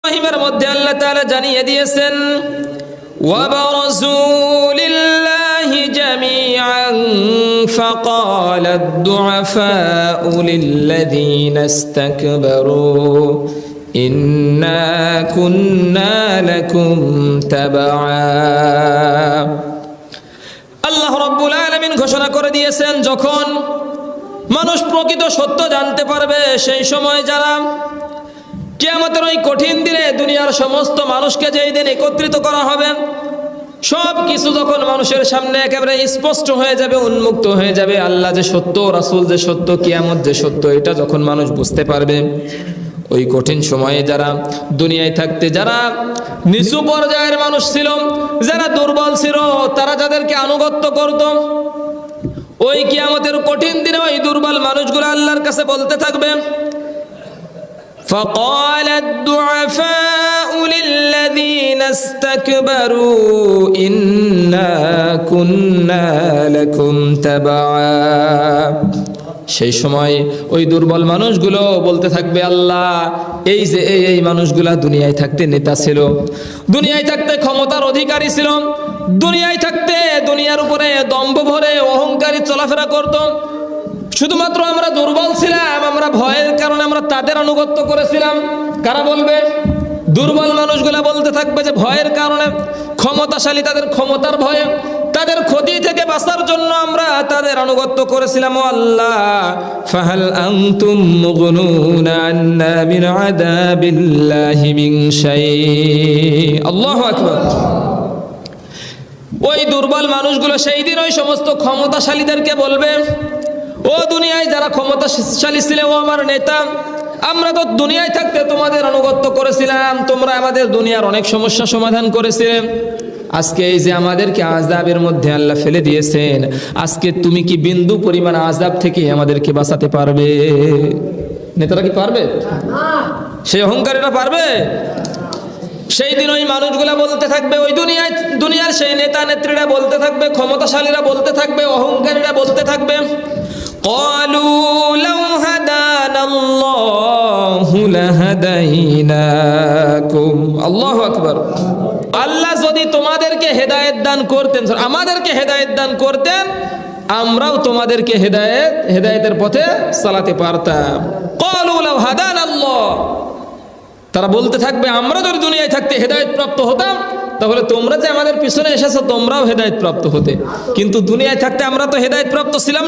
ইব্রাহিমের মধ্যে আল্লাহ তাআলা জানিয়ে দিয়েছেন ওয়াবারাজু লিল্লাহি জামিআন ফাকালাদ দুআফাউ লিল্লাযীনা ইসতাকবারু ইন্না কুন্না লাকুম তাবআ। আল্লাহ রাব্বুল আলামিন ঘোষণা করে দিয়েছেন যখন মানুষ প্রকৃত সত্য জানতে পারবে সেই সময় যারা কিয়ামতের ওই কঠিন দিনে দুনিয়ার সমস্ত মানুষকে যেই দিন একত্রিত করা হবে, সব কিছু যখন মানুষের সামনে একেবারে স্পষ্ট হয়ে যাবে, উন্মুক্ত হয়ে যাবে, আল্লাহ যে সত্য, রাসূল যে সত্য, কিয়ামত যে সত্য, এটা যখন মানুষ বুঝতে পারবে, ওই কঠিন সময়ে যারা দুনিয়ায় থাকতে যারা নিচু পর্যায়ের মানুষ ছিল, যারা দুর্বল ছিল, তারা যাদেরকে আনুগত্য করত, ওই কিয়ামতের কঠিন দিনে ওই দুর্বল মানুষগুলো আল্লাহর কাছে বলতে থাকবে فقال الضعفاء للذين استكبروا إنا كنا لكم تبعا। সেই সময় ওই দুর্বল মানুষগুলো বলতে থাকবে আল্লাহ এই যে এই মানুষগুলা দুনিয়ায় থাকতে নেতা ছিল, দুনিয়ায় থাকতে ক্ষমতার অধিকারী ছিল, দুনিয়ায় থাকতে দুনিয়ার উপরে দম্ভ ভরে অহংকারী চলাফেরা করত, শুধুমাত্র আমরা দুর্বল ছিলাম, আমরা ভয়ের কারণে আমরা তাদের আনুগত্য করেছিলাম। কারা বলবে? দুর্বল মানুষগুলা বলতে থাকবে যে ভয়ের কারণে, ক্ষমতাশালী তাদের ক্ষমতার ভয়ে, তাদের ক্ষতি থেকে বাঁচার জন্য আমরা তাদের আনুগত্য করেছিলাম। ও আল্লাহ ফাহাল আনতুম মুগনুনা আন্না মিন আযাবিল্লাহি মিন শাই। আল্লাহু আকবার। ওই দুর্বল মানুষগুলো সেই দিন ওই সমস্ত ক্ষমতাশালীদেরকে বলবে, ও দুনিয়ায় যারা ক্ষমতাশালী ছিল, ও আমার নেতা, আমরা তো দুনিয়ায় থাকতে তোমাদের আনুগত্য করেছিলাম, তোমরা আমাদের দুনিয়ার অনেক সমস্যা সমাধান করেছিলে, আজকে এই যে আমাদেরকে আযাবের মধ্যে আল্লাহ ফেলে দিয়েছেন, আজকে তুমি কি বিন্দু পরিমাণ আযাব থেকে আমাদেরকে বাঁচাতে পারবে? নেতারা কি পারবে? সেই অহংকারীরা পারবে? সেই দিন ওই মানুষগুলা বলতে থাকবে, ওই দুনিয়ার সেই নেতা নেত্রীরা বলতে থাকবে, ক্ষমতাশালীরা বলতে থাকবে, অহংকারীরা বলতে থাকবে قالوا لو هدانا الله لهديناكم। আল্লাহু আকবার। আল্লাহ যদি তোমাদেরকে হেদায়েত দান করতেন, আমাদেরকে হেদায়েত দান করতেন, আমরাও তোমাদেরকে হেদায়েতের পথে চালাতে পারতাম। قالوا لو هدانا الله। তারা বলতে থাকবে আমরা যদি দুনিয়ায় থাকতে হেদায়েত প্রাপ্ত হতাম, তাহলে তোমরা যে আমাদের পিছনে এসেছো তোমরাও হেদায়েত প্রাপ্ত হতে, কিন্তু দুনিয়ায় থাকতে আমরা তো হেদায়েত প্রাপ্ত ছিলাম